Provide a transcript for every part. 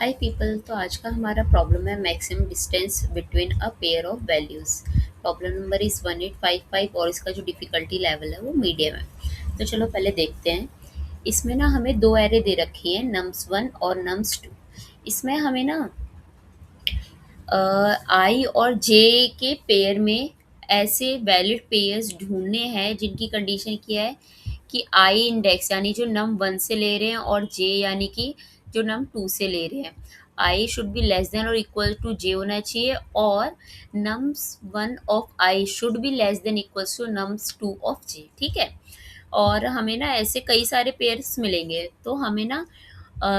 हाय people. तो आज का हमारा प्रॉब्लम है maximum distance between a pair of values. Problem number is 1855 और इसका जो डिफ़िकल्टी लेवल है वो मीडियम है। तो चलो पहले देखते हैं। इसमें ना हमें दो एरे दे रखी हैं, नम्स वन और नम्स टू। इसमें हमें ना आई और जे के पेयर में ऐसे वैलिड पेयर्स ढूंढने हैं जिनकी कंडीशन क्या है कि आई इंडेक्स यानी जो नम वन से ले रहे हैं और जे यानी कि जो नम टू से ले रहे हैं। I should be less than और इक्वल टू जे होना चाहिए और nums one of I should be less than equals to nums two of J. ठीक है। और हमें ना ऐसे कई सारे पेयर्स मिलेंगे, तो हमें ना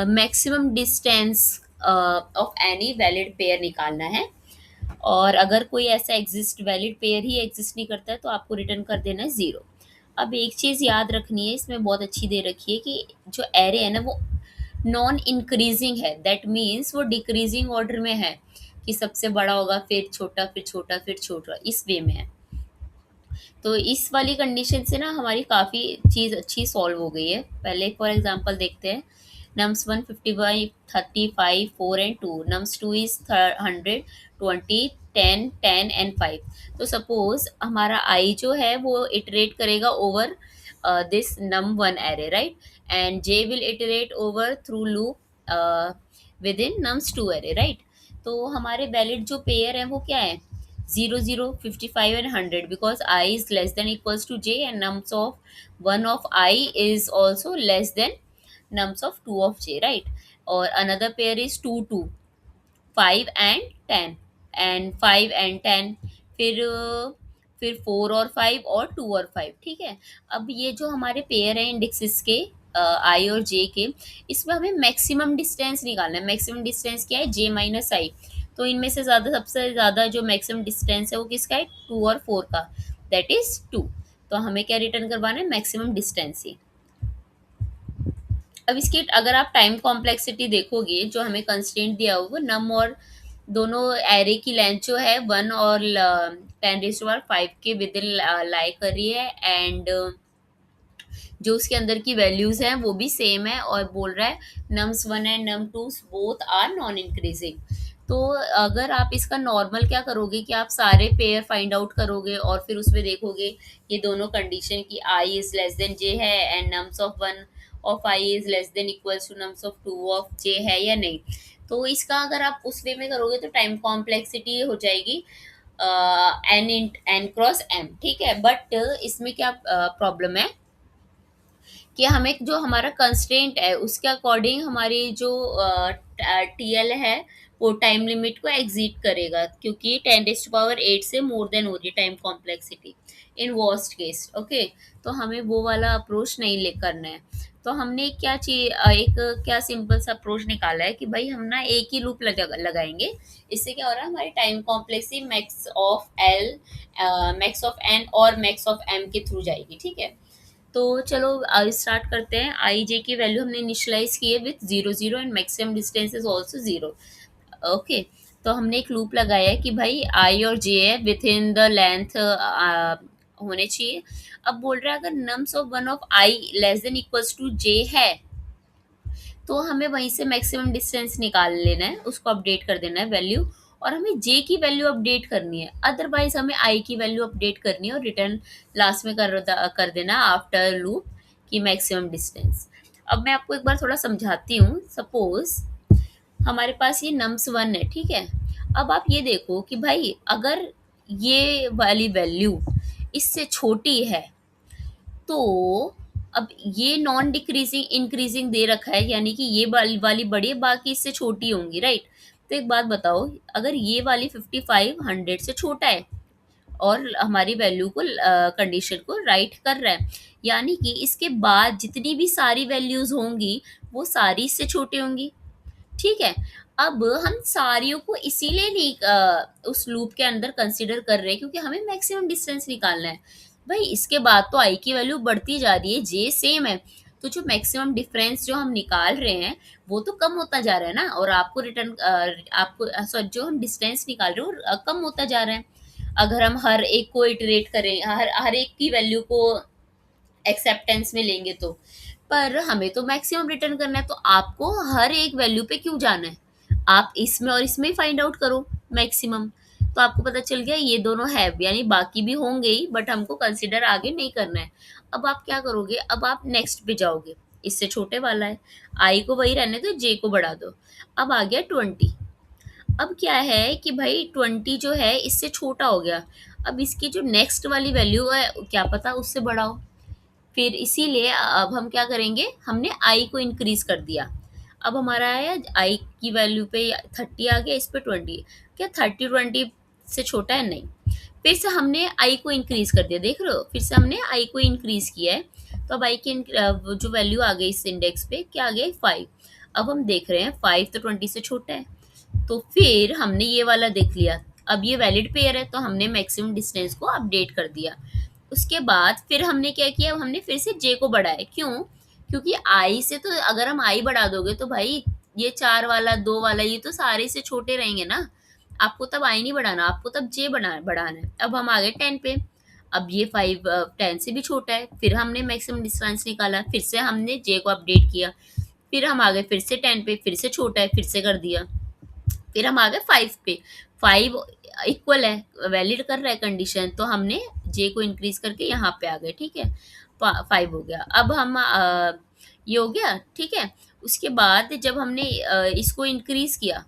maximum distance of any valid pair निकालना है। और अगर कोई ऐसा वैलिड पेयर ही एग्जिस्ट नहीं करता है तो आपको रिटर्न कर देना है ज़ीरो। अब एक चीज़ याद रखनी है, इसमें बहुत अच्छी दे रखी है कि जो एरे है ना वो नॉन इंक्रीजिंग है। दैट मीन्स वो डिक्रीजिंग ऑर्डर में है कि सबसे बड़ा होगा फिर छोटा फिर छोटा फिर छोटा, इस वे में है। तो इस वाली कंडीशन से ना हमारी काफ़ी चीज़ अच्छी सॉल्व हो गई है। पहले फॉर एग्जांपल देखते हैं। Nums one 55, 35, 4 and 2। Nums two is 100, 20, 10, 10 and 5। तो सपोज हमारा आई जो है वो इटरेट करेगा over this num one array, right. And j will iterate over through loop within nums two array, right. तो हमारे वैलिड जो पेयर है वो क्या है, 0 0 55 and 100, because I is less than equals to j and nums of 1 of I is also less than nums of 2 of j, right. Or another pair is 2 2, 5 and 10 and 5 and 10। फिर 4 और 5 और 2 और 5। ठीक है। अब ये जो हमारे पेयर हैं इंडेक्सेस के आई और जे के, इसमें हमें मैक्सिमम डिस्टेंस निकालना है। मैक्सिमम डिस्टेंस क्या है, जे माइनस आई। तो इनमें से ज़्यादा सबसे ज़्यादा जो मैक्सिमम डिस्टेंस है वो किसका है, 2 और 4 का। That is 2। तो हमें क्या रिटर्न करवाना है, मैक्सिमम डिस्टेंस ही। अब इसकी अगर आप टाइम कॉम्प्लेक्सिटी देखोगे, जो हमें कंस्ट्रेंट दिया हुआ वो नम और दोनों एरे की लेंथ जो है 1 और 10⁵ के विद इन लाई कर रही है। एंड जो उसके अंदर की वैल्यूज हैं वो भी सेम है और बोल रहा है nums one and num two both are non increasing. तो अगर आप इसका नॉर्मल क्या करोगे कि आप सारे पेयर फाइंड आउट करोगे और फिर उसमें देखोगे ये दोनों कंडीशन की I is less than J है and nums of one of I is less than equals to nums of two of J है या नहीं। तो इसका अगर आप उस वे में करोगे तो टाइम कॉम्प्लेक्सिटी हो जाएगी एन क्रॉस एम। ठीक है। बट इसमें क्या प्रॉब्लम है कि हमें जो हमारा कंस्ट्रेंट है उसके अकॉर्डिंग हमारी जो टीएल है वो टाइम लिमिट को एग्जीट करेगा, क्योंकि 10⁸ से मोर देन हो रही है time complexity in worst case. Okay. तो हमें वो वाला अप्रोच नहीं ले करना है। तो हमने क्या चीज एक क्या सिंपल सा अप्रोच निकाला है कि भाई हम ना एक ही लूप लगाएंगे। इससे क्या हो रहा है, हमारी time complexity max of L, max of N और मैक्स ऑफ एम के थ्रू जाएगी। ठीक है। तो चलो स्टार्ट करते हैं। आई जे की वैल्यू हमने इनिशियलाइज की है with 0 0 and maximum distance is also 0। Okay. तो हमने एक लूप लगाया है कि भाई आई और जे है विथ इन द लेंथ होने चाहिए। अब बोल रहा है अगर nums of one of I less than equals to J है तो हमें वहीं से मैक्सिमम डिस्टेंस निकाल लेना है, उसको अपडेट कर देना है वैल्यू। और हमें जे की वैल्यू अपडेट करनी है, अदरवाइज हमें आई की वैल्यू अपडेट करनी है और रिटर्न लास्ट में कर देना आफ्टर लूप की मैक्सिमम डिस्टेंस। अब मैं आपको एक बार थोड़ा समझाती हूँ। सपोज हमारे पास ये नम्स वन है, ठीक है। अब आप ये देखो कि भाई अगर ये वाली वैल्यू इससे छोटी है तो अब ये नॉन डिक्रीजिंग इंक्रीजिंग दे रखा है, यानी कि ये वाली बड़ी है, बाकी इससे छोटी होंगी, राइट। तो एक बात बताओ, अगर ये वाली 55 100 से छोटा है और हमारी वैल्यू को कंडीशन को राइट कर रहा है, यानी कि इसके बाद जितनी भी सारी वैल्यूज होंगी वो सारी इससे छोटी होंगी। ठीक है। अब हम सारियों को इसीलिए नहीं उस लूप के अंदर कंसिडर कर रहे हैं क्योंकि हमें मैक्सिमम डिस्टेंस निकालना है। भाई इसके बाद तो आई की वैल्यू बढ़ती जा रही है, जे सेम है। तो जो मैक्सिमम डिफरेंस जो हम निकाल रहे हैं वो तो कम होता जा रहा है ना, और आपको रिटर्न आपको सॉरी जो हम डिस्टेंस निकाल रहे हैं वो कम होता जा रहा है। अगर हम हर एक को इटरेट करें, हर हर एक की वैल्यू को एक्सेप्टेंस में लेंगे तो, पर हमें तो मैक्सिमम रिटर्न करना है, तो आपको हर एक वैल्यू पे क्यों जाना है। आप इसमें और इसमें फाइंड आउट करो मैक्सिमम। तो आपको पता चल गया ये दोनों है, यानी बाकी भी होंगे ही, बट हमको कंसिडर आगे नहीं करना है। अब आप क्या करोगे, अब आप नेक्स्ट पे जाओगे, इससे छोटे वाला है, आई को वही रहने दो, जे को बढ़ा दो। अब आ गया 20। अब क्या है कि भाई 20 जो है इससे छोटा हो गया, अब इसकी जो नेक्स्ट वाली वैल्यू है क्या पता उससे बड़ा हो। फिर इसीलिए अब हम क्या करेंगे, हमने आई को इंक्रीज कर दिया। अब हमारा आया आई की वैल्यू पे 30 आ गया, इस पे 20। क्या 30 20 से छोटा है? नहीं। फिर से हमने आई को इंक्रीज कर दिया, देख रहे हो, फिर से हमने आई को इंक्रीज किया है। तो अब आई की जो वैल्यू आ गई इस इंडेक्स पे क्या आ गया, 5। अब हम देख रहे हैं 5 तो 20 से छोटा है। तो फिर हमने ये वाला देख लिया, अब ये वैलिड पेयर है तो हमने मैक्सिमम डिस्टेंस को अपडेट कर दिया। उसके बाद फिर हमने क्या किया, हमने फिर से जे को बढ़ाया। क्यों? क्योंकि आई से तो अगर हम आई बढ़ा दोगे तो भाई ये 4 वाला 2 वाला ये तो सारे से छोटे रहेंगे ना। आपको तब आई नहीं बढ़ाना, आपको तब जे बढ़ाना है। अब हम आ गए 10 पे। अब ये 5 10 से भी छोटा है, फिर हमने मैक्सिमम डिस्टेंस निकाला, फिर से हमने जे को अपडेट किया। फिर हम आ गए फिर से 10 पे, फिर से छोटा है, फिर से कर दिया। फिर हम आ गए 5 पे। 5 इक्वल है, वैलिड कर रहा है कंडीशन, तो हमने जे को इंक्रीज करके यहाँ पे आ गए, ठीक है। 5 हो गया। अब हम ये हो गया, ठीक है। उसके बाद जब हमने इसको इंक्रीज किया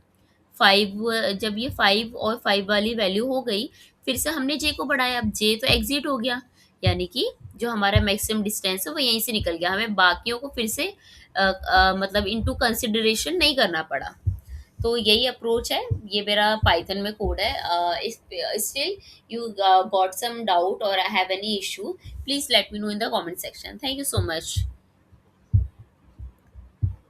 5, जब ये 5 और 5 वाली वैल्यू हो गई, फिर से हमने जे को बढ़ाया। अब जे तो एग्जिट हो गया, यानी कि जो हमारा मैक्सिमम डिस्टेंस है वो यहीं से निकल गया, हमें बाकियों को फिर से मतलब इनटू कंसिडरेशन नहीं करना पड़ा। तो यही अप्रोच है, ये मेरा पाइथन में कोड है। Is still you got some doubt or have any issue, please let me know in the comment section. Thank you so much.